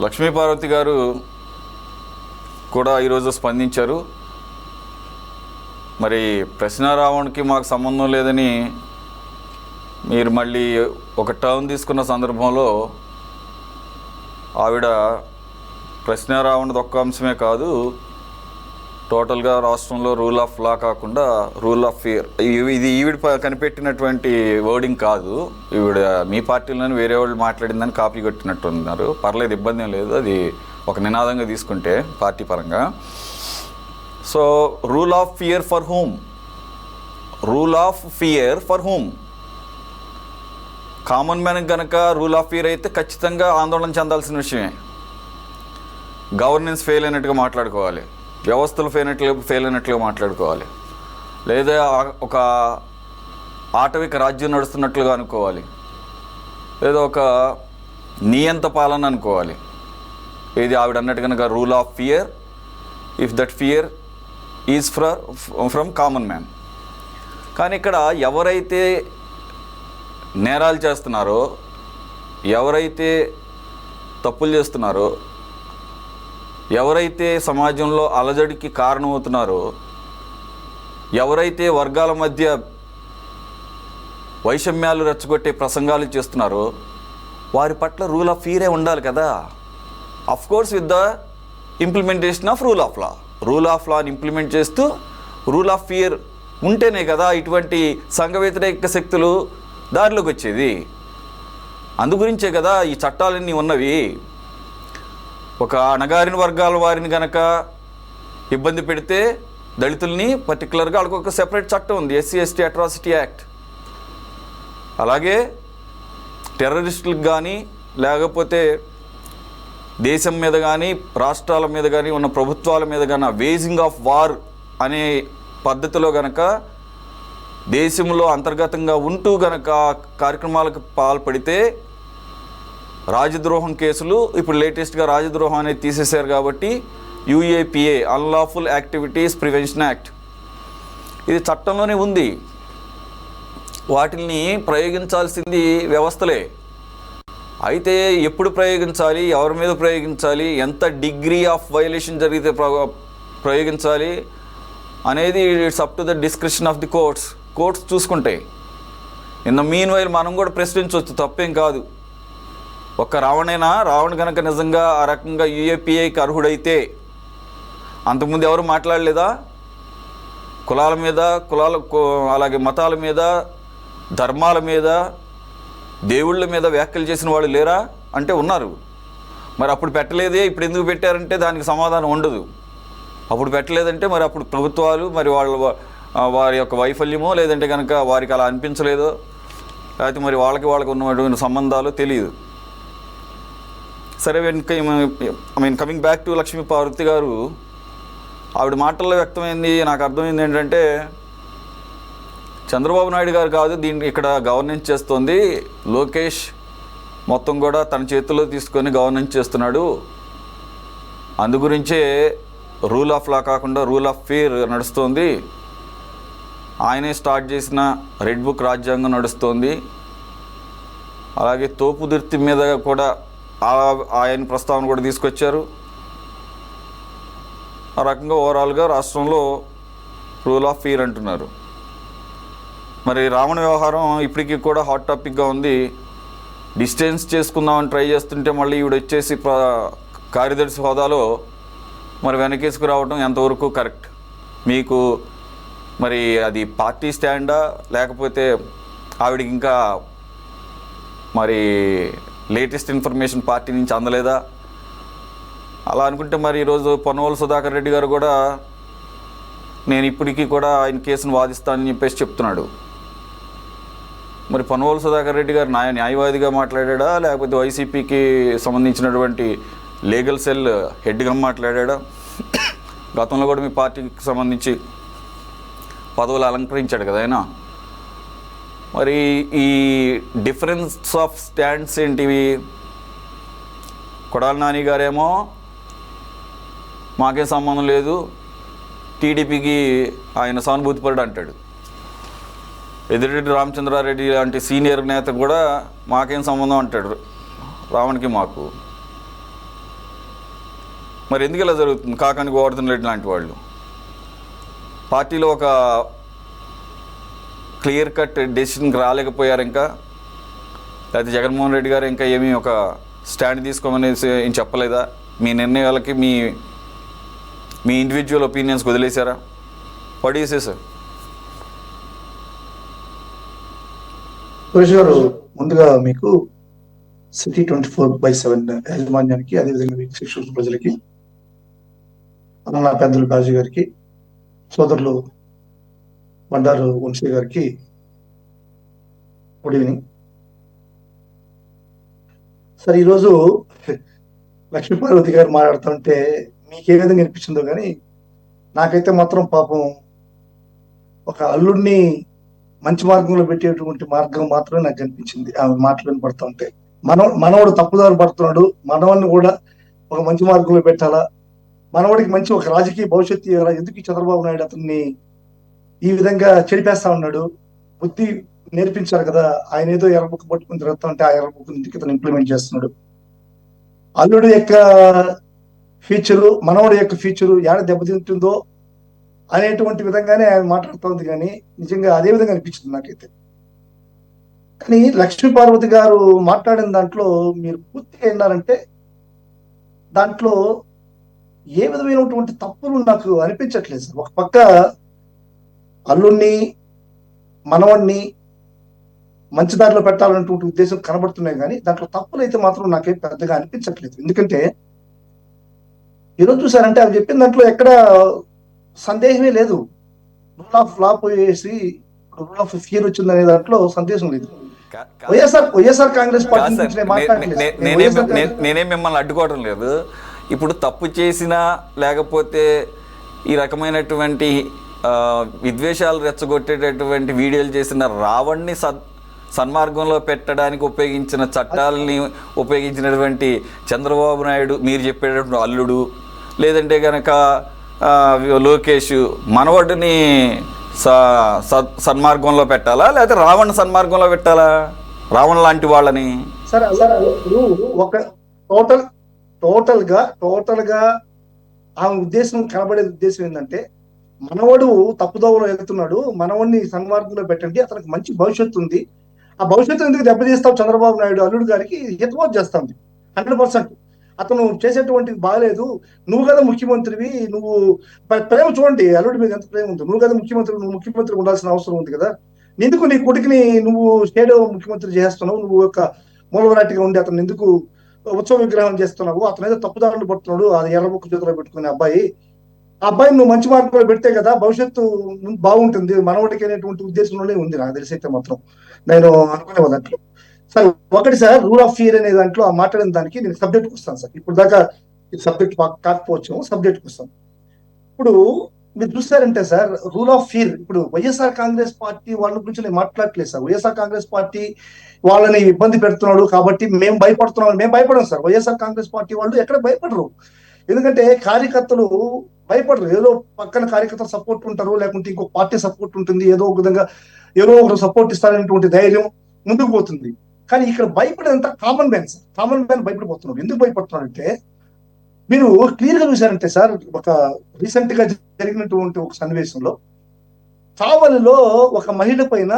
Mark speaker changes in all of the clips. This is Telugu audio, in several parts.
Speaker 1: లక్ష్మీపార్వతి గారు కూడా ఈరోజు స్పందించారు. మరి ప్రశ్నారావణ్కి మాకు సంబంధం లేదని మీరు మళ్ళీ ఒక టర్న్ తీసుకున్న సందర్భంలో ఆవిడ ప్రశ్నారావణది ఒక్క అంశమే కాదు, టోటల్గా రాష్ట్రంలో రూల్ ఆఫ్ లా కాకుండా రూల్ ఆఫ్ ఫియర్, ఇది ఈవిడ కనిపెట్టినటువంటి వర్డింగ్ కాదు. ఈవిడ మీ పార్టీలోనే వేరే వాళ్ళు మాట్లాడిందని కాపీ కొట్టినట్టున్నారు. పర్లేదు, ఇబ్బంది ఏం లేదు, అది ఒక నినాదంగా తీసుకుంటే పార్టీ పరంగా. So rule of fear for whom? Rule of fear for whom? Common మ్యాన్కి కనుక రూల్ ఆఫ్ ఫియర్ అయితే ఖచ్చితంగా ఆందోళన చెందాల్సిన విషయమే. గవర్నెన్స్ ఫెయిల్ అయినట్టుగా మాట్లాడుకోవాలి, వ్యవస్థలు ఫెయిల్ అయినట్లుగా మాట్లాడుకోవాలి, లేదా ఒక ఆటవిక రాజ్యం నడుస్తున్నట్లుగా అనుకోవాలి, లేదా ఒక నియంత పాలన అనుకోవాలి. ఇది ఆవిడ అన్నట్టు కనుక rule of fear, if that fear is from common man. కానీ ఇక్కడ ఎవరైతే నేరాలు చేస్తున్నారో, ఎవరైతే తప్పులు చేస్తున్నారో, ఎవరైతే సమాజంలో అలజడికి కారణమవుతున్నారో, ఎవరైతే వర్గాల మధ్య వైషమ్యాలు రెచ్చగొట్టే ప్రసంగాలు చేస్తున్నారో వారి పట్ల రూల్ ఆఫ్ ఫియరే ఉండాలి కదా. Of course with the implementation of rule of law. Rule of లాని ఇంప్లిమెంట్ చేస్తూ రూల్ ఆఫ్ ఫియర్ ఉంటేనే కదా ఇటువంటి సంఘ వ్యతిరేక శక్తులు దారిలోకి వచ్చేది. అందుగురించే కదా ఈ చట్టాలన్నీ ఉన్నవి. ఒక అణగారిన వర్గాల వారిని గనక ఇబ్బంది పెడితే, దళితుల్ని పర్టికులర్గా వాళ్ళకి ఒక సెపరేట్ చట్టం ఉంది, ఎస్సీ ఎస్టీ అట్రాసిటీ యాక్ట్. అలాగే టెర్రరిస్టులకు కానీ, లేకపోతే దేశం మీద కానీ, రాష్ట్రాల మీద కానీ ఉన్న ప్రభుత్వాల మీద కానీ వేజింగ్ ఆఫ్ వార్ అనే పద్ధతిలో గనక దేశంలో అంతర్గతంగా ఉంటూ గనక కార్యక్రమాలకు పాల్పడితే రాజద్రోహం కేసులు, ఇప్పుడు లేటెస్ట్గా రాజద్రోహం అనేది తీసేశారు కాబట్టి UAPA, unlawful activities prevention act, ఇది చట్టంలోనే ఉంది. వాటిని ప్రయోగించాల్సింది వ్యవస్థలే. అయితే ఎప్పుడు ప్రయోగించాలి, ఎవరి మీద ప్రయోగించాలి, ఎంత డిగ్రీ ఆఫ్ వైలేషన్ జరిగితే ప్రయోగించాలి అనేది it's up to the description of the courts. Courts చూసుకుంటాయి. ఇన్ ద మీన్ వైల్ మనం కూడా ప్రశ్నించవచ్చు, తప్పేం కాదు. ఒక్క రావణ్ కనుక నిజంగా ఆ రకంగా యూఏపీఏకి అర్హుడైతే, అంతకుముందు ఎవరు మాట్లాడలేదా? కులాల మీద, అలాగే మతాల మీద, ధర్మాల మీద, దేవుళ్ళ మీద వ్యాఖ్యలు చేసిన వాళ్ళు లేరా అంటే ఉన్నారు. మరి అప్పుడు పెట్టలేదే, ఇప్పుడు ఎందుకు పెట్టారంటే దానికి సమాధానం ఉండదు. అప్పుడు పెట్టలేదంటే మరి అప్పుడు ప్రభుత్వాలు మరి వారి యొక్క వైఫల్యమో, లేదంటే కనుక వారికి అలా అనిపించలేదో, లేకపోతే మరి వాళ్ళకి ఉన్నటువంటి సంబంధాలు తెలియదు. సరే, కమింగ్ బ్యాక్ టు లక్ష్మీపార్వతి గారు, ఆవిడ మాటల్లో వ్యక్తమైంది నాకు అర్థమైంది ఏంటంటే, చంద్రబాబు నాయుడు గారు కాదు దీన్ని ఇక్కడ గవర్నెన్స్ చేస్తోంది, లోకేష్ మొత్తం కూడా తన చేతుల్లో తీసుకొని గవర్నెన్స్ చేస్తున్నాడు, అందుగురించే రూల్ ఆఫ్ లా కాకుండా రూల్ ఆఫ్ ఫియర్ నడుస్తోంది, ఆయనే స్టార్ట్ చేసిన రెడ్ బుక్ రాజ్యాంగం నడుస్తోంది, అలాగే తోపుదుర్తి మీద కూడా ఆయన ప్రస్తావన కూడా తీసుకొచ్చారు. ఆ రకంగా ఓవరాల్గా రాష్ట్రంలో రూల్ ఆఫ్ ఫియర్ అంటున్నారు. మరి రావణ వ్యవహారం ఇప్పటికీ కూడా హాట్ టాపిక్గా ఉంది. డిస్టెన్స్ చేసుకుందామని ట్రై చేస్తుంటే మళ్ళీ ఈవిడ వచ్చేసి కార్యదర్శి హోదాలో మరి వెనకేసుకు రావడం ఎంతవరకు కరెక్ట్? మీకు మరి అది పార్టీ స్టాండా, లేకపోతే ఆవిడికి ఇంకా మరి లేటెస్ట్ ఇన్ఫర్మేషన్ పార్టీ నుంచి అందలేదా? అలా అనుకుంటే మరి ఈరోజు పొన్నవోలు సుధాకర్ రెడ్డి గారు కూడా నేను ఇప్పటికీ కూడా ఆయన కేసును వాదిస్తానని చెప్పేసి చెప్తున్నాడు. మరి పొన్నవోలు సుధాకర్ రెడ్డి గారు న్యాయవాదిగా మాట్లాడా, లేకపోతే వైసీపీకి సంబంధించినటువంటి లీగల్ సెల్ హెడ్గా మాట్లాడా? గతంలో కూడా మీ పార్టీకి సంబంధించి పదవులు అలంకరించాడు కదా ఆయన. మరి ఈ డిఫరెన్స్ ఆఫ్ స్టాండ్స్ ఏంటివి? కొడాలి నాని గారేమో మాకేం సంబంధం లేదు, టీడీపీకి ఆయన సానుభూతిపరుడు అంటాడు. ఎదిరెడ్డి రామచంద్రారెడ్డి లాంటి సీనియర్ నేత కూడా మాకేం సంబంధం అంటాడు రావణ్కి మాకు. మరి ఎందుకు ఇలా జరుగుతుంది? కాకాని గోవర్ధన్ రెడ్డి లాంటి వాళ్ళు పార్టీలో ఒక క్లియర్ కట్ డెసిషన్కి రాలేకపోయారు ఇంకా, లేకపోతే జగన్మోహన్ రెడ్డి గారు ఇంకా ఏమీ ఒక స్టాండ్ తీసుకోమనేసి ఏం చెప్పలేదా? మీ నిర్ణయాలకి మీ ఇండివిజువల్ ఒపీనియన్స్ వదిలేశారా? What you say sir?
Speaker 2: Suresh garu, ముందుగా మీకు సిటీ 24/7 యాజమాన్యానికి, అదేవిధంగా వీక్షిస్తున్న ప్రజలకి, అన్న పెద్దలు బాజీ గారికి, సోదరులు బండారు వంశీ గారికి గుడ్ ఈవినింగ్ సార్. ఈరోజు లక్ష్మీపార్వతి గారు మాట్లాడుతుంటే మీకు ఏ విధంగా అనిపించిందో కానీ నాకైతే మాత్రం పాపం ఒక అల్లుడిని మంచి మార్గంలో పెట్టేటువంటి మార్గం మాత్రమే నాకు కనిపించింది ఆమె మాటలు వినపడుతూ ఉంటే. మనవడు తప్పుదారు పడుతున్నాడు, మనవాడిని కూడా ఒక మంచి మార్గంలో పెట్టాలా, మనవాడికి మంచి ఒక రాజకీయ భవిష్యత్తు ఇవ్వాలా, ఎందుకు ఈ చంద్రబాబు నాయుడు అతన్ని ఈ విధంగా చెడిపేస్తా ఉన్నాడు, బుద్ధి నేర్పించారు కదా. ఆయన ఏదో ఎర్రబుక్ పట్టుకుని తిరుగుతా ఉంటే ఆ ఎర్రబుక్ ఇంటికి ఇతను ఇంప్లిమెంట్ చేస్తున్నాడు. అల్లుడు యొక్క ఫ్యూచరు, మనవడు యొక్క ఫ్యూచరు ఏడ దెబ్బతింటుందో అనేటువంటి విధంగానే ఆయన మాట్లాడుతోంది. కానీ నిజంగా అదే విధంగా అనిపించింది నాకైతే. కానీ లక్ష్మీపార్వతి గారు మాట్లాడిన దాంట్లో మీరు పూర్తిగా విన్నారంటే దాంట్లో ఏ విధమైనటువంటి తప్పులు నాకు అనిపించట్లేదు సార్. ఒక పక్క అల్లుడిని మనవడిని మంచి దారిలో పెట్టాలన్నటువంటి ఉద్దేశం కనబడుతున్నాయి, కానీ దాంట్లో తప్పులు అయితే మాత్రం నాకేం పెద్దగా అనిపించట్లేదు. ఎందుకంటే ఈరోజు చూసారంటే అవి చెప్పిన దాంట్లో ఎక్కడ సందేహమే లేదు. రూల్ ఆఫ్ లా పోయేసి రూల్ ఆఫ్ ఫియర్ వచ్చింది అనే దాంట్లో సందేశం లేదు. వైఎస్ఆర్ కాంగ్రెస్ పార్టీ
Speaker 1: నేనే మిమ్మల్ని అడ్డుకోవడం లేదు. ఇప్పుడు తప్పు చేసినా లేకపోతే ఈ రకమైనటువంటి విద్వేషాలు రెచ్చగొట్టేటటువంటి వీడియోలు చేసిన రావణ్ణి సన్మార్గంలో పెట్టడానికి ఉపయోగించిన చట్టాలని ఉపయోగించినటువంటి చంద్రబాబు నాయుడు, మీరు చెప్పేటటువంటి అల్లుడు, లేదంటే కనుక లోకేష్ మనవడిని సన్మార్గంలో పెట్టాలా, లేకపోతే రావణ్ సన్మార్గంలో పెట్టాలా? రావణ్ లాంటి వాళ్ళని
Speaker 2: సార్ ఒక టోటల్ గా ఆ ఉద్దేశం కనబడే ఉద్దేశం ఏంటంటే, మనవడు తప్పుదోవలో వెళ్తున్నాడు, మనవడిని సన్మార్గంలో పెట్టండి, అతనికి మంచి భవిష్యత్తు ఉంది, ఆ భవిష్యత్తు ఎందుకు దెబ్బతీస్తావు చంద్రబాబు నాయుడు అల్లుడు గారికి హితబోధ చేస్తాంది 100%. అతను చేసేటువంటిది బాగాలేదు, నువ్వు కదా ముఖ్యమంత్రివి, నువ్వు ప్రేమ చూడండి అల్లుడి మీద ఎంత ప్రేమ ఉంది, నువ్వు కదా ముఖ్యమంత్రి, నువ్వు ముఖ్యమంత్రి ఉండాల్సిన అవసరం ఉంది కదా, ఎందుకు నీ కొడుకుని నువ్వు స్టేట్ ముఖ్యమంత్రి చేస్తున్నావు, నువ్వు ఒక మూలవరాటిగా ఉండి అతను ఎందుకు ఉత్సవ విగ్రహం చేస్తున్నావు, అతను ఏదో తప్పుదారులు పడుతున్నాడు, అది ఎర్రబుక్ చేతిలో పెట్టుకునే అబ్బాయిని నువ్వు మంచి మార్గంలో పెడితే కదా భవిష్యత్తు బాగుంటుంది, మనవడికి అనేటువంటి ఉద్దేశంలోనే ఉంది నాకు తెలిసి అయితే మాత్రం, నేను అనుకునే దాంట్లో. సార్ ఒకటి సార్, రూల్ ఆఫ్ ఫియర్ అనే దాంట్లో ఆ మాట్లాడిన దానికి నేను సబ్జెక్ట్కి వస్తాను సార్. ఇప్పుడు దాకా ఇది సబ్జెక్ట్ కాకపోవచ్చు, సబ్జెక్ట్కి వస్తాను. ఇప్పుడు మీరు చూస్తారంటే సార్, రూల్ ఆఫ్ ఫియర్ ఇప్పుడు వైఎస్ఆర్ కాంగ్రెస్ పార్టీ వాళ్ళ గురించి నేను మాట్లాడట్లేదు సార్. వైఎస్ఆర్ కాంగ్రెస్ పార్టీ వాళ్ళని ఇబ్బంది పెడుతున్నాడు కాబట్టి మేము భయపడం సార్. వైఎస్ఆర్ కాంగ్రెస్ పార్టీ వాళ్ళు ఎక్కడ భయపడరు, ఎందుకంటే కార్యకర్తలు భయపడరు. ఏదో పక్కన కార్యకర్తలు సపోర్ట్ ఉంటారు, లేకుంటే ఇంకో పార్టీ సపోర్ట్ ఉంటుంది, ఏదో ఒక విధంగా ఏదో ఒకరు సపోర్ట్ ఇస్తారనేటువంటి ధైర్యం ముందుకు పోతుంది. కానీ ఇక్కడ భయపడేదంతా common man sir. Common man భయపడిపోతున్నారు. ఎందుకు భయపడుతున్నారు అంటే, మీరు క్లియర్ గా చూసారంటే సార్, ఒక రీసెంట్ గా జరిగినటువంటి ఒక సన్నివేశంలో చావలిలో ఒక మహిళ పైన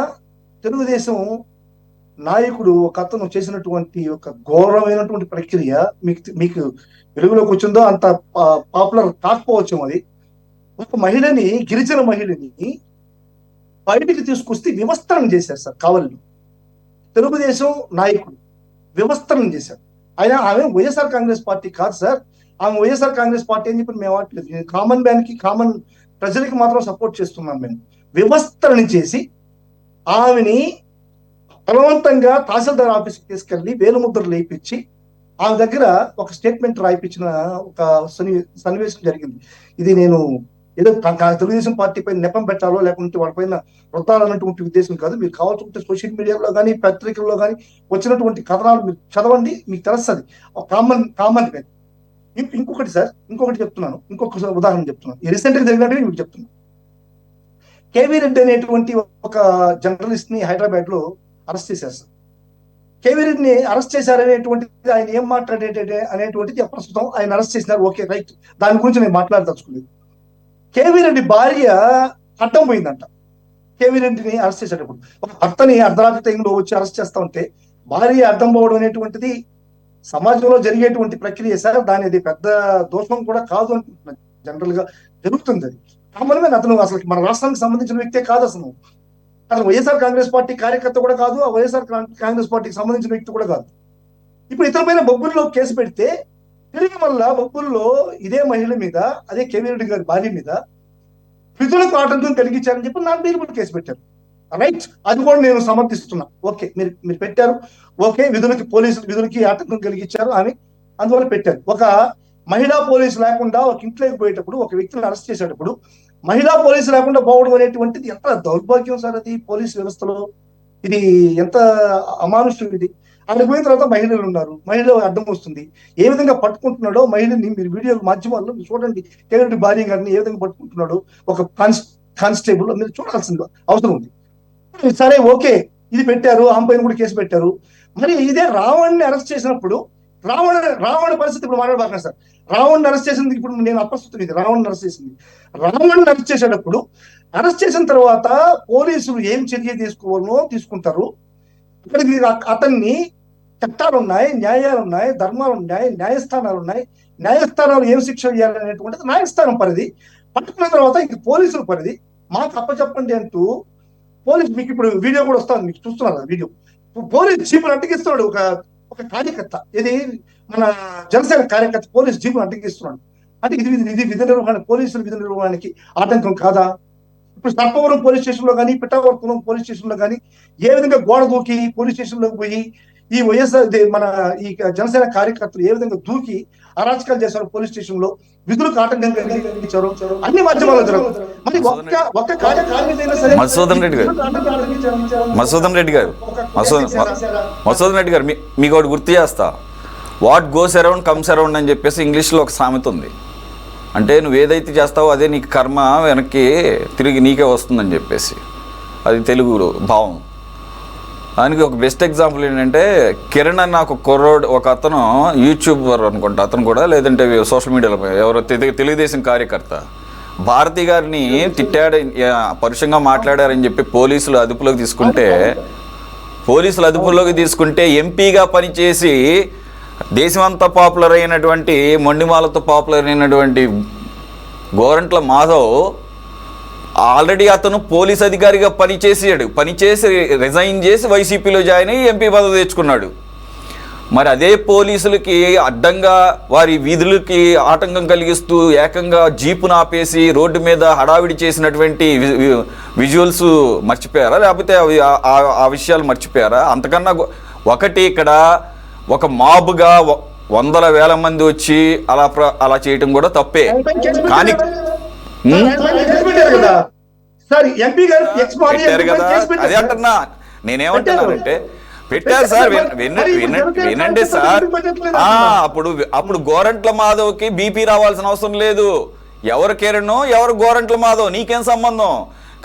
Speaker 2: తెలుగుదేశం నాయకుడు ఒక అతను చేసినటువంటి ఒక ఘోరమైనటువంటి ప్రక్రియ మీకు వెలుగులోకి వచ్చిందో అంత పాపులర్ కాకపోవచ్చు. అది ఒక మహిళని, గిరిజన మహిళని బయటికి తీసుకొస్తే వివస్త్రం చేశారు సార్. కావలిలో తెలుగుదేశం నాయకుడు వివస్త్రం చేశారు. ఆమె వైఎస్ఆర్ కాంగ్రెస్ పార్టీ కాదు సార్. ఆమె వైఎస్ఆర్ కాంగ్రెస్ పార్టీ అని చెప్పి మేము వాడలేదు. కామన్ మ్యాన్ కి, కామన్ ప్రజలకి మాత్రం సపోర్ట్ చేస్తున్నాం. మేము వివస్త్రణ చేసి ఆమెని బలవంతంగా తహసీల్దార్ ఆఫీస్కి తీసుకెళ్లి వేలుముద్రలు వేయించి ఆమె దగ్గర ఒక స్టేట్మెంట్ రాయిపించిన ఒక సన్నివేశం జరిగింది. ఇది నేను ఏదో తెలుగుదేశం పార్టీ పైన నెపం పెట్టాలో లేకుంటే వాళ్ళపైన వృత్తాలన్నటువంటి ఉద్దేశం కాదు. మీరు కావాల్సింటే సోషల్ మీడియాలో కానీ పత్రికల్లో కానీ వచ్చినటువంటి కథనాలు మీరు చదవండి, మీకు తెలుస్తుంది. కామన్ ఇంకొకటి సార్, ఇంకొకటి చెప్తున్నాను, ఇంకొక ఉదాహరణ చెప్తున్నాను. ఈ రీసెంట్ గా జరిగినట్టు మీకు చెప్తున్నాను. కేవీ రెడ్డి అనేటువంటి ఒక జర్నలిస్ట్ ని హైదరాబాద్ లో అరెస్ట్ చేశారు సార్. కేవీ రెడ్డిని అరెస్ట్ చేశారనేటువంటిది, ఆయన ఏం మాట్లాడేటే అనేటువంటిది ప్రస్తుతం ఆయన అరెస్ట్ చేసినారు, ఓకే రైట్, దాని గురించి నేను మాట్లాడదలుచుకున్నాను. కేవీ రెడ్డి భార్య అడ్డం పోయిందంట కేవీ రెడ్డిని అరెస్ట్ చేసేటప్పుడు. ఒక భర్తని అర్ధరాత్రి టైంలో వచ్చి అరెస్ట్ చేస్తా ఉంటే భార్య అడ్డం పోవడం అనేటువంటిది సమాజంలో జరిగేటువంటి ప్రక్రియ సార్. దాని అది పెద్ద దోషం కూడా కాదు అనుకుంటున్నాను. జనరల్ గా జరుగుతుంది అది కామన్గా. అతను అసలు మన రాష్ట్రానికి సంబంధించిన వ్యక్తే కాదు, అసలు వైఎస్ఆర్ కాంగ్రెస్ పార్టీ కార్యకర్త కూడా కాదు, ఆ వైఎస్ఆర్ కాంగ్రెస్ పార్టీకి సంబంధించిన వ్యక్తి కూడా కాదు. ఇప్పుడు ఇతరమైన బొబ్బుల్లో కేసు పెడితే తిరిగి వల్ల బొబ్బుల్లో ఇదే మహిళ మీద, అదే కేవీ రెడ్డి గారి భార్య మీద విధులకు ఆటంకం కలిగించారని చెప్పి నా మీద కూడా కేసు పెట్టారు. రైట్, అది కూడా నేను సమర్థిస్తున్నా. ఓకే, మీరు పెట్టారు, ఓకే, విధులకి ఆటంకం కలిగించారు అని అందువల్ల పెట్టారు. ఒక మహిళా పోలీసు లేకుండా ఒక ఇంట్లోకి పోయేటప్పుడు, ఒక వ్యక్తిని అరెస్ట్ చేసేటప్పుడు మహిళా పోలీసు లేకుండా పోవడం అనేటువంటిది ఎంత దౌర్భాగ్యం సార్ అది పోలీసు వ్యవస్థలో. ఇది ఎంత అమానుష్యం ఇది. అక్కడికి పోయిన తర్వాత మహిళలు ఉన్నారు, మహిళ అడ్డం వస్తుంది, ఏ విధంగా పట్టుకుంటున్నాడో మహిళని మీరు వీడియో మాధ్యమాల్లో చూడండి. కేవీ రెడ్డి భార్య గారిని ఏ విధంగా పట్టుకుంటున్నాడో ఒక కానిస్టేబుల్ మీరు చూడాల్సింది అవసరం ఉంది. సరే, ఓకే, ఇది పెట్టారు, ఆమె పైన కూడా కేసు పెట్టారు. మరి ఇదే రావణ్ని అరెస్ట్ చేసినప్పుడు రావణ పరిస్థితి ఇప్పుడు మాట్లాడబాకండి సార్. రావణ్ని అరెస్ట్ చేసింది ఇప్పుడు నేను అప్రస్తుతం, ఇది రావణ్ని అరెస్ట్ చేసింది. రావణ్ని అరెస్ట్ చేసేటప్పుడు అరెస్ట్ చేసిన తర్వాత పోలీసులు ఏం చర్య తీసుకోవాలనో తీసుకుంటారు. ఇక్కడికి అతన్ని చట్టాలు ఉన్నాయి, న్యాయాలు ఉన్నాయి, ధర్మాలు ఉన్నాయి, న్యాయస్థానాలు ఉన్నాయి. న్యాయస్థానాలు ఏం శిక్ష చేయాలనేటువంటిది న్యాయస్థానం పరిధి. పట్టుకున్న తర్వాత ఇది పోలీసుల పరిధి. మాకు అప్పచెప్పండి అంటూ మీకు ఇప్పుడు వీడియో కూడా వస్తుంది, మీకు చూస్తున్నారు వీడియో. పోలీస్ జీపులు అడ్డగిస్తున్నాడు ఒక కార్యకర్త, ఇది మన జనసేన కార్యకర్త పోలీస్ జీపులు అడ్డగిస్తున్నాడు. అంటే ఇది విధి నిర్వహణ, పోలీసుల విధి నిర్వహణకి ఆటంకం కాదా? ఇప్పుడు సర్పవరం పోలీస్ స్టేషన్ లో కానీ, పిఠాపురం పోలీస్ స్టేషన్ లో కానీ ఏ విధంగా గోడ దూకి పోలీస్ స్టేషన్ లోకి పోయి ఈ వైఎస్ఆర్ మన ఈ జనసేన కార్యకర్తలు ఏ విధంగా దూకి అరాచకాలు చేశారు పోలీస్ స్టేషన్ లో, విధులకు ఆటంకం కలిగించారు, అన్ని మాధ్యమాల్లో జరుగుతుంది. మరి ఒక్క
Speaker 1: మధుసూదన్ రెడ్డి గారు మీకు ఒకటి గుర్తు చేస్తా. What goes around comes around అని చెప్పేసి ఇంగ్లీష్లో ఒక సామెత ఉంది. అంటే నువ్వు ఏదైతే చేస్తావో అదే నీకు కర్మ వెనక్కి తిరిగి నీకే వస్తుందని చెప్పేసి, అది తెలుగు భావం. దానికి ఒక బెస్ట్ ఎగ్జాంపుల్ ఏంటంటే, కిరణ్ అన్న ఒక అతను యూట్యూబర్ అనుకుంటా, అతను కూడా, లేదంటే సోషల్ మీడియాలో ఎవరో తెలుగుదేశం కార్యకర్త భారతి గారిని తిట్టాడు, పరుషంగా మాట్లాడారని చెప్పి పోలీసులు అదుపులోకి తీసుకుంటే ఎంపీగా పనిచేసి దేశమంతా పాపులర్ అయినటువంటి, మొండిమాలతో పాపులర్ అయినటువంటి గోరంట్ల మాధవ్ ఆల్రెడీ అతను పోలీస్ అధికారిగా పనిచేసి రిజైన్ చేసి వైసీపీలో జాయిన్ అయ్యి ఎంపీ పదవి తెచ్చుకున్నాడు. మరి అదే పోలీసులకి అడ్డంగా వారి విధులకి ఆటంకం కలిగిస్తూ ఏకంగా జీపును ఆపేసి రోడ్డు మీద హడావిడి చేసినటువంటి విజువల్స్ మర్చిపోయారా, లేకపోతే ఆ విషయాలు మర్చిపోయారా? అంతకన్నా ఒకటి, ఇక్కడ ఒక మాబుగా వందల వేల మంది వచ్చి అలా చేయటం కూడా తప్పే. కానీ పెట్టారు కదా, అదే అంటున్నా. నేనేమంటున్నానంటే పెట్టారు సార్, వినండి సార్. అప్పుడు గోరంట్ల మాధవ్కి బీపీ రావాల్సిన అవసరం లేదు. ఎవరు కిరణ్, ఎవరు గోరంట్ల మాధవ్, నీకేం సంబంధం?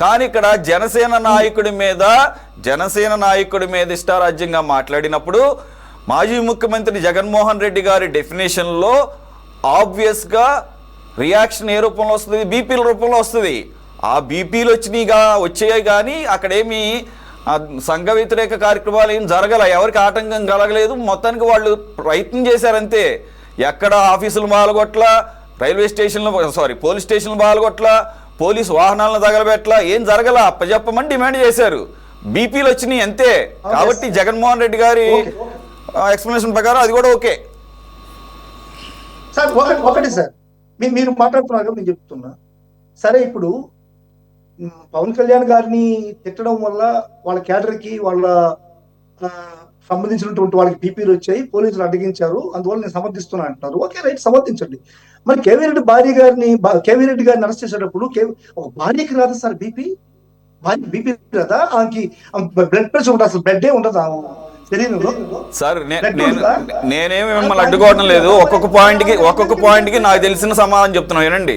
Speaker 1: కానీ ఇక్కడ జనసేన నాయకుడి మీద ఇష్టారాజ్యంగా మాట్లాడినప్పుడు మాజీ ముఖ్యమంత్రి జగన్మోహన్ రెడ్డి గారి డెఫినేషన్లో ఆబ్వియస్గా రియాక్షన్ ఏ రూపంలో వస్తుంది? బీపీల రూపంలో వస్తుంది. ఆ బీపీలు వచ్చాయి కానీ అక్కడేమి సంఘ వ్యతిరేక కార్యక్రమాలు ఏం జరగల, ఎవరికి ఆటంకం కలగలేదు. మొత్తానికి వాళ్ళు ప్రయత్నం చేశారంతే. ఎక్కడ ఆఫీసులు బాలగొట్ల, పోలీస్ స్టేషన్లు బాలగొట్ల, పోలీసు వాహనాలను తగలబెట్ల, ఏం జరగల. అప్పచెప్పమని డిమాండ్ చేశారు, బీపీలు వచ్చినాయి అంతే. కాబట్టి జగన్మోహన్ రెడ్డి గారి ఎక్స్ప్లెనేషన్ ప్రకారం అది కూడా ఓకే
Speaker 2: సార్. ఒకటి సార్, మీరు మాట్లాడుతున్నారు, నేను చెప్తున్నా. సరే, ఇప్పుడు పవన్ కళ్యాణ్ గారిని తిట్టడం వల్ల వాళ్ళ క్యాడర్కి, వాళ్ళ సంబంధించినటువంటి వాళ్ళకి బీపీలు వచ్చాయి, పోలీసులు అడ్డగించారు, అందువల్ల నేను సమర్థిస్తున్నా అంటున్నారు. ఓకే రైట్, సమర్థించండి. మరి కేవీ రెడ్డి గారిని అరెస్ట్ చేసేటప్పుడు ఒక భార్యకి రాదు సార్ బీపీ రాదా? ఆమెకి బ్లడ్ ప్రెషర్ ఉంటుంది, అసలు బ్లడ్ ఉండదు శరీరంలో
Speaker 1: సార్. నేనేమి మిమ్మల్ని అడ్డుకోవడం లేదు. ఒక్కొక్క పాయింట్కి నాకు తెలిసిన సమాధానం చెప్తున్నాను వినండి.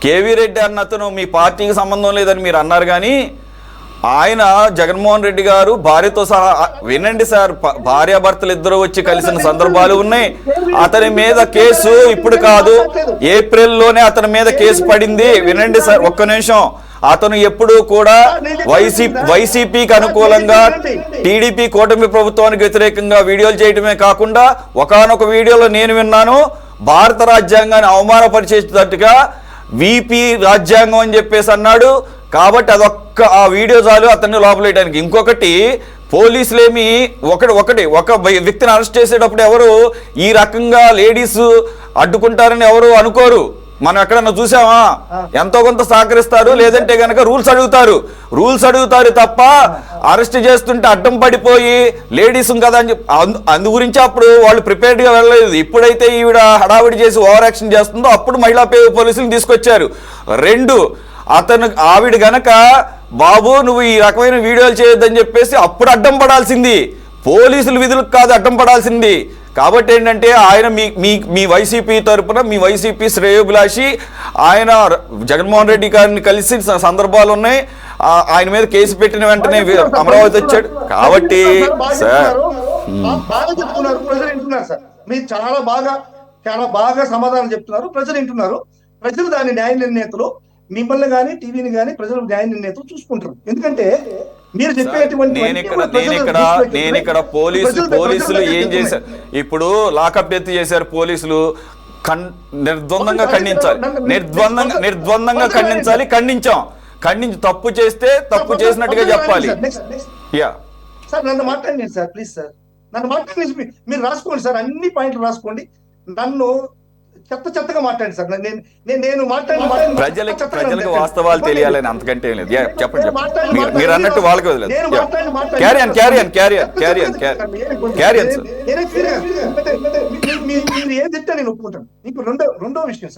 Speaker 1: కేవీ రెడ్డి అన్న అతను మీ పార్టీకి సంబంధం లేదని మీరు అన్నారు, కానీ ఆయన జగన్మోహన్ రెడ్డి గారు భార్యతో సహా వినండి సార్, భార్యాభర్తలు ఇద్దరు వచ్చి కలిసిన సందర్భాలు ఉన్నాయి. అతని మీద కేసు ఇప్పుడు కాదు, ఏప్రిల్లోనే అతని మీద కేసు పడింది. వినండి సార్ ఒక్క నిమిషం. అతను ఎప్పుడూ కూడా వైసీపీకి అనుకూలంగా టీడీపీ కూటమి ప్రభుత్వానికి వ్యతిరేకంగా వీడియోలు చేయడమే కాకుండా ఒకానొక వీడియోలో నేను విన్నాను, భారత రాజ్యాంగాన్ని అవమానపరిచేటట్టుగా విపి రాజ్యాంగం అని చెప్పేసి అన్నాడు. కాబట్టి అదొక్క ఆ వీడియో చాలు అతన్ని లోపలేయడానికి. ఇంకొకటి, పోలీసులేమి ఒక వ్యక్తిని అరెస్ట్ చేసేటప్పుడు ఎవరు ఈ రకంగా లేడీస్ అడ్డుకుంటారని ఎవరు అనుకోరు. మనం ఎక్కడన్నా చూసామా? ఎంతో కొంత సహకరిస్తారు, లేదంటే కనుక రూల్స్ అడుగుతారు తప్ప అరెస్ట్ చేస్తుంటే అడ్డం పడిపోయి లేడీస్ కదా అని చెప్పి అందు గురించి అప్పుడు వాళ్ళు ప్రిపేర్డ్గా వెళ్ళలేదు. ఇప్పుడైతే ఈవిడ హడావిడి చేసి ఓవర్ యాక్షన్ చేస్తుందో అప్పుడు మహిళా పోలీసులు తీసుకొచ్చారు. రెండు, ఆవిడ గనక బాబు నువ్వు ఈ రకమైన వీడియోలు చేయొద్దని చెప్పేసి అప్పుడు అడ్డం పడాల్సింది, పోలీసుల విధులకు కాదు అడ్డం పడాల్సింది. కాబట్టి ఏంటంటే ఆయన మీ వైసీపీ తరపున మీ వైసీపీ శ్రేయోభిలాషి ఆయన జగన్మోహన్ రెడ్డి గారిని కలిసి సందర్భాలు ఉన్నాయి. ఆయన మీద కేసు పెట్టిన వెంటనే అమరావతి వచ్చాడు. కాబట్టి సార్
Speaker 2: మీరు చాలా బాగా సమాధానం చెప్తున్నారు, ప్రజలు వింటున్నారు. ప్రజలు దాని న్యాయ నిర్ణేతలు మిమ్మల్ని కానీ టీవీని కానీ ప్రజలు న్యాయ నిర్ణేతలు చూసుకుంటారు. ఎందుకంటే మీరు చెప్పేటువంటి
Speaker 1: నేను ఇక్కడ పోలీసులు ఏం చేశారు? ఇప్పుడు లాకప్ డెత్ చేశారు పోలీసులు, నిర్ద్వందంగా ఖండించి తప్పు చేస్తే తప్పు చేసినట్టుగా చెప్పాలి.
Speaker 2: సార్ నన్ను మాట్లాడండి సార్, ప్లీజ్ సార్ నన్ను మాట్లాడి మీరు రాసుకోండి సార్, అన్ని పాయింట్లు రాసుకోండి. నన్ను చెత్తగా మాట్లాడండి సార్. నేను
Speaker 1: ప్రజలకు వాస్తవాలు తెలియాలని అంతకంటే లేదు. చెప్పండి మీరు అన్నట్టు వాళ్ళకి వదిలేదు.
Speaker 2: మీరు ఏం చెప్తే నేను ఒప్పుకుంటాను. ఇంకో రెండో విషయం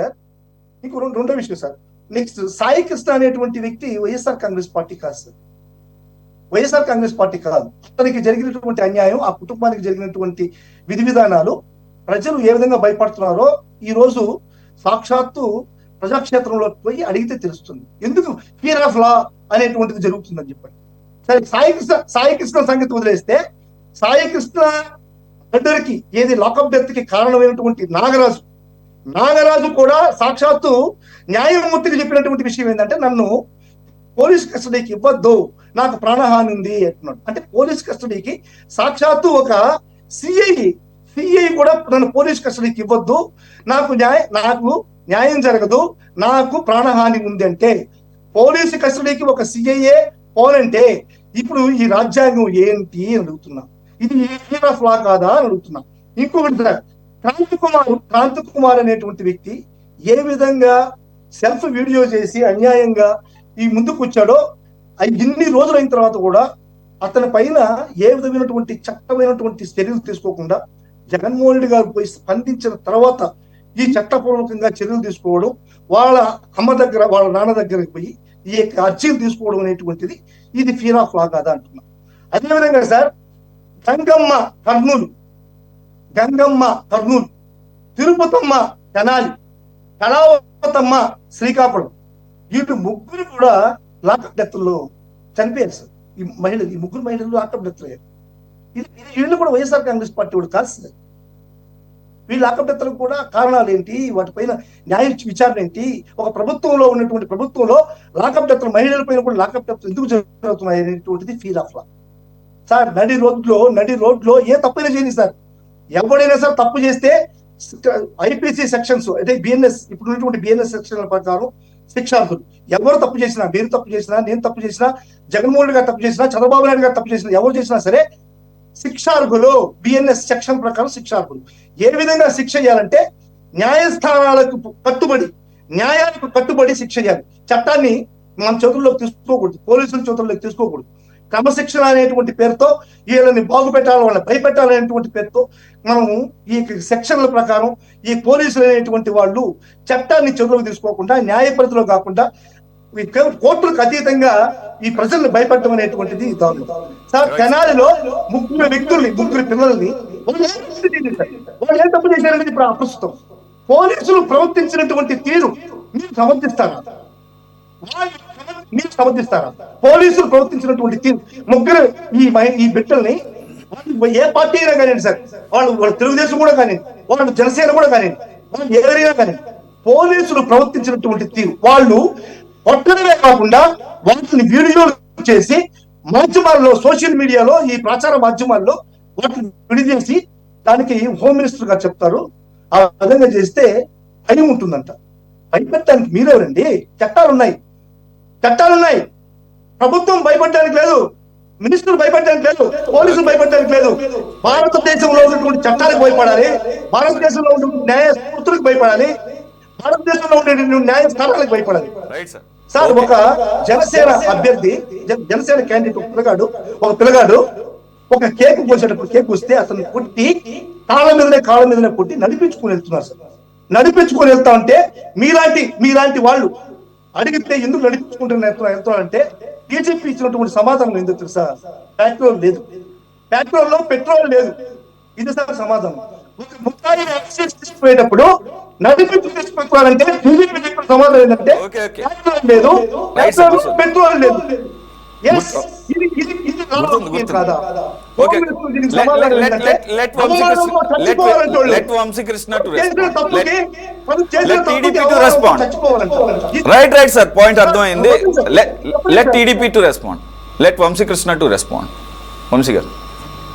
Speaker 2: సార్, నెక్స్ట్ సాయి కృష్ణ అనేటువంటి వ్యక్తి వైఎస్ఆర్ కాంగ్రెస్ పార్టీ కాదు సార్, వైఎస్ఆర్ కాంగ్రెస్ పార్టీ కాదు. అతనికి జరిగినటువంటి అన్యాయం, ఆ కుటుంబానికి జరిగినటువంటి విధి విధానాలు ప్రజలు ఏ విధంగా భయపడుతున్నారో ఈ రోజు సాక్షాత్తు ప్రజాక్షేత్రంలోకి పోయి అడిగితే తెలుస్తుంది. ఎందుకు ఫియర్ ఆఫ్ లా అనేటువంటిది జరుగుతుందని చెప్పండి. సరే, సాయి కృష్ణ సంగతి వదిలేస్తే, సాయి కృష్ణ మర్డర్కి ఏది లాకప్ డెత్ కి కారణమైనటువంటి నాగరాజు కూడా సాక్షాత్తు న్యాయమూర్తికి చెప్పినటువంటి విషయం ఏంటంటే నన్ను పోలీస్ కస్టడీకి ఇవ్వద్దు, నాకు ప్రాణహాని ఉంది అంటున్నాడు. అంటే పోలీస్ కస్టడీకి సాక్షాత్తు ఒక సిఐ కూడా నన్ను పోలీస్ కస్టడీకి ఇవ్వద్దు, నాకు న్యాయం జరగదు, నాకు ప్రాణహాని ఉంది అంటే పోలీసు కస్టడీకి ఒక సిఐఏ పోలంటే ఇప్పుడు ఈ రాజ్యాంగం ఏంటి అని అడుగుతున్నా. ఇది ఫియర్ ఆఫ్ లా కాదా అని అడుగుతున్నా. ఇంకొకటి సార్, క్రాంతి కుమార్ అనేటువంటి వ్యక్తి ఏ విధంగా సెల్ఫ్ వీడియో చేసి అన్యాయంగా ఈ ముందుకు వచ్చాడో ఇన్ని రోజులు అయిన తర్వాత కూడా అతని పైన ఏ విధమైనటువంటి చట్టమైనటువంటి చర్యలు తీసుకోకుండా జగన్మోహన్ రెడ్డి గారు పోయి స్పందించిన తర్వాత ఈ చట్టపూర్వకంగా చర్యలు తీసుకోవడం, వాళ్ళ అమ్మ దగ్గర వాళ్ళ నాన్న దగ్గరికి పోయి ఈ యొక్క అర్జీలు తీసుకోవడం అనేటువంటిది ఇది ఫియర్ ఆఫ్ లా కాదా అంటున్నా. అదేవిధంగా సార్, గంగమ్మ కర్నూలు, తిరుపతమ్మ తెనాలి, కళావతమ్మ శ్రీకాకుళం, వీటి ముగ్గురు కూడా లాకప్ డెత్లో చనిపోయారు సార్. ఈ ముగ్గురు మహిళలు లాకప్ డెత్ అయ్యారు. వీళ్ళు కూడా వైఎస్ఆర్ కాంగ్రెస్ పార్టీ కూడా కాదు సార్. వీళ్ళు లాకప్ డెత్లకు కూడా కారణాలు ఏంటి, వాటిపైన న్యాయ విచారణ ఏంటి, ఒక ప్రభుత్వంలో లాకప్ డెత్లు మహిళల పైన కూడా లాకప్ డెత్లు ఎందుకు జరుగుతున్నాయి అనేటువంటిది ఫీల్ ఆఫ్ లా సార్. నడి రోడ్లో ఏ తప్పైనా చేయండి సార్, ఎవడైనా సార్ తప్పు చేస్తే ఐపీసీ సెక్షన్స్ అంటే బిఎన్ఎస్ ఇప్పుడు ఉన్నటువంటి బిఎన్ఎస్ సెక్షన్ల ప్రకారం శిక్షార్హులు. ఎవరు తప్పు చేసినా, మీరు తప్పు చేసినా, నేను తప్పు చేసినా, జగన్మోహన్ రెడ్డి గారు తప్పు చేసినా, చంద్రబాబు నాయుడు గారు తప్పు చేసినా, ఎవరు చేసినా సరే శిక్షార్హులు. బిఎన్ఎస్ సెక్షన్ ప్రకారం శిక్షార్హులు. ఏ విధంగా శిక్ష చేయాలంటే న్యాయస్థానాలకు కట్టుబడి, న్యాయానికి కట్టుబడి శిక్ష చేయాలి. చట్టాన్ని మన చేతుల్లోకి తీసుకోకూడదు, పోలీసుల చేతుల్లోకి తీసుకోకూడదు. క్రమశిక్షణ అనేటువంటి పేరుతో వీళ్ళని బాగుపెట్టాలి, వాళ్ళని భయపెట్టాలనేటువంటి పేరుతో మనము ఈ సెక్షన్ల ప్రకారం ఈ పోలీసులు అనేటువంటి వాళ్ళు చట్టాన్ని చెరువులోకి తీసుకోకుండా, న్యాయ పరిధిలో కాకుండా కోర్టులకు అతీతంగా ఈ ప్రజల్ని భయపెట్టడం అనేటువంటిది సార్. తెనాలిలో ముగ్గురు పిల్లల్ని వాళ్ళు ఏం తప్పు చేశారనేది ఇప్పుడు అప్రస్తుతం. పోలీసులు ప్రవర్తించినటువంటి తీరు మీరు సమర్థిస్తారా? వాళ్ళు మీరు సమర్థిస్తారా? పోలీసులు ప్రవర్తించినటువంటి తీరు, ముగ్గురు ఈ బిడ్డల్ని ఏ పార్టీ అయినా కానివ్వండి సార్, వాళ్ళు తెలుగుదేశం కూడా కానివ్వండి, వాళ్ళు జనసేన కూడా కానివ్వండి, వాళ్ళు ఏదైనా కానివ్వండి, పోలీసులు ప్రవర్తించినటువంటి తీరు, వాళ్ళు కొట్టడమే కాకుండా వాటిని వీడియోలు చేసి మాధ్యమాల్లో, సోషల్ మీడియాలో, ఈ ప్రచార మాధ్యమాల్లో వాటిని విడిచేసి దానికి హోమ్ మినిస్టర్ గారు చెప్తారు. ఆ విధంగా చేస్తే భయం ఉంటుందంట. భయపెట్టడానికి మీరెవరండి? చట్టాలున్నాయి. ప్రభుత్వం భయపడడానికి లేదు, మినిస్టర్ భయపడడానికి లేదు, పోలీసులు భయపడడానికి లేదు. భారతదేశంలో ఉన్నటువంటి చట్టాలకు భయపడాలి, భారతదేశంలో ఉన్నటువంటి న్యాయ స్ఫూర్తులకు భయపడాలి, భారతదేశంలో ఉన్నటువంటి న్యాయ స్థానాలకు భయపడాలి. సార్, ఒక జనసేన అభ్యర్థి, జనసేన క్యాండిడేట్ ఒక పిల్లగాడు ఒక కేక్ కోసేటప్పుడు, కేక్ వస్తే అతను కొట్టి కాళ్ళ మీదనే కొట్టి నడిపించుకుని వెళ్తున్నారు సార్. నడిపించుకొని వెళ్తా ఉంటే మీలాంటి వాళ్ళు అడిగితే ఎందుకు నడిపించుకుంటున్నా అంటే బీజేపీ ఇచ్చినటువంటి సమాధానం ఎందుకు తెలుసా? పెట్రోల్ లేదు, పెట్రోల్లో పెట్రోల్ లేదు, ఇది సార్ సమాధానం. ఒక ముద్దాయి తీసుకుపోయేటప్పుడు నడిపించుకోవాలంటే బీజేపీ చెప్పిన సమాధానం ఏంటంటే పెట్రోల్ లేదు, పెట్రోల్ లేదు.
Speaker 1: రైట్ సార్, పాయింట్ అర్థమైంది. Let TDP to respond. Let Vamsikrishna to respond. Vamsi గారు.